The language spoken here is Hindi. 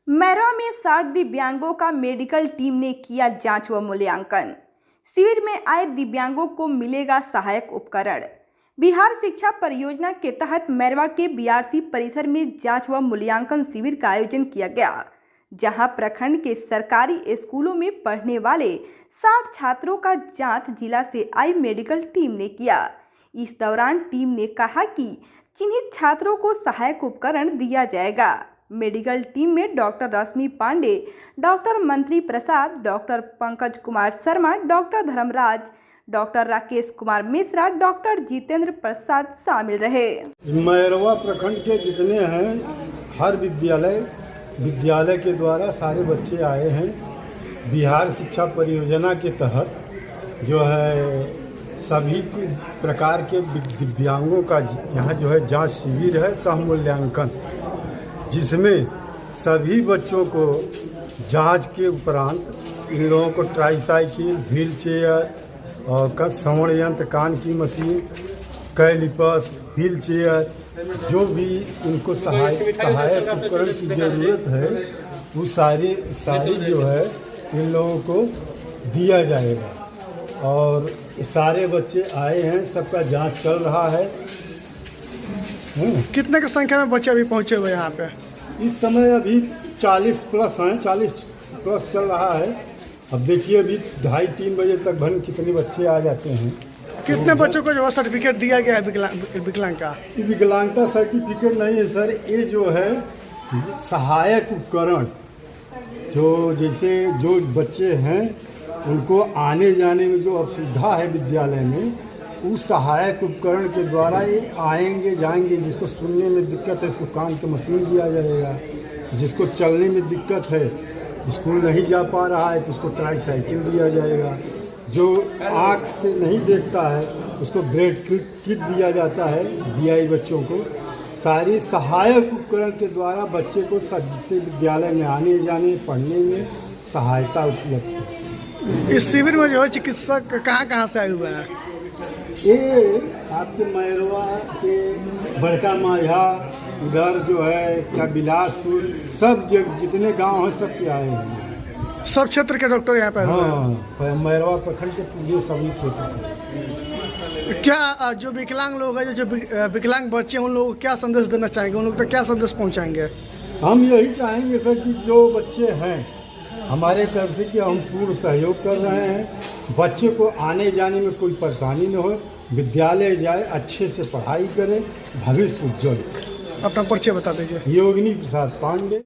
मैरवा में 60 दिव्यांगों का मेडिकल टीम ने किया जांच व मूल्यांकन। शिविर में आए दिव्यांगों को मिलेगा सहायक उपकरण। बिहार शिक्षा परियोजना के तहत मैरवा के बीआरसी परिसर में जांच व मूल्यांकन शिविर का आयोजन किया गया, जहां प्रखंड के सरकारी स्कूलों में पढ़ने वाले 60 छात्रों का जांच जिला से आई मेडिकल टीम ने किया। इस दौरान टीम ने कहा कि चिन्हित छात्रों को सहायक उपकरण दिया जाएगा। मेडिकल टीम में doctor Rashmi Pandey, doctor Mantri Prasad, doctor Pankaj Kumar Sharma, doctor Dharmraj, doctor Rakesh Kumar Mishra, doctor Jitendra Prasad शामिल रहे। मैरवा प्रखंड के जितने हैं हर विद्यालय के द्वारा सारे बच्चे आए हैं। बिहार शिक्षा परियोजना के तहत जो है सभी प्रकार के दिव्यांगों का यहाँ जो है जांच शिविर है, सह मूल्यांकन, जिसमें सभी बच्चों को जांच के उपरांत इन लोगों को ट्राईसाइकिल, व्हील चेयर और श्रवण यंत्र, कान की मशीन, कैलिपर्स, व्हील चेयर, जो भी इनको सहायक उपकरण की ज़रूरत है वो सारी जो है इन लोगों को दिया जाएगा। और सारे बच्चे आए हैं, सबका जांच चल रहा है। कितने की संख्या में बच्चे अभी पहुंचे हुए यहाँ पे? इस समय अभी 40 प्लस हैं, 40 प्लस चल रहा है। अब देखिए अभी 2:30-3 बजे तक भन कितने बच्चे आ जाते हैं। कितने बच्चों को जो सर्टिफिकेट दिया गया है विकलांग का? विकलांगता सर्टिफिकेट नहीं है सर, ये जो है सहायक उपकरण, जो बच्चे हैं उनको आने जाने में जो असुविधा है विद्यालय में, उस सहायक उपकरण के द्वारा ये आएंगे जाएंगे। जिसको सुनने में दिक्कत है उसको कान की मशीन दिया जाएगा, जिसको चलने में दिक्कत है, स्कूल नहीं जा पा रहा है तो उसको ट्राईसाइकिल दिया जाएगा, जो आँख से नहीं देखता है उसको ब्रेड किट दिया जाता है बीआई बच्चों को। सारी सहायक उपकरण के द्वारा बच्चे को जिससे विद्यालय में आने जाने पढ़ने में सहायता उपलब्ध है। इस शिविर में जो है चिकित्सक कहाँ से आए हुए हैं? ये आपके मैरवा के बड़का माझा, इधर जो है क्या बिलासपुर, सब जितने गांव हैं सब के आए हैं। सब क्षेत्र के डॉक्टर यहाँ पे? हाँ, मैरवा प्रखंड के पूरे सभी क्षेत्र। क्या जो विकलांग लोग हैं, जो विकलांग बच्चे हैं, उन लोगों को क्या संदेश देना चाहेंगे? उन लोग तक क्या संदेश पहुँचाएंगे? हम यही चाहेंगे सर कि जो बच्चे हैं हमारे तरफ से कि हम पूर्ण सहयोग कर रहे हैं। बच्चे को आने जाने में कोई परेशानी न हो, विद्यालय जाए, अच्छे से पढ़ाई करें, भविष्य उज्जवल। अपना परिचय बता दीजिए। योगिनी प्रसाद पांडे।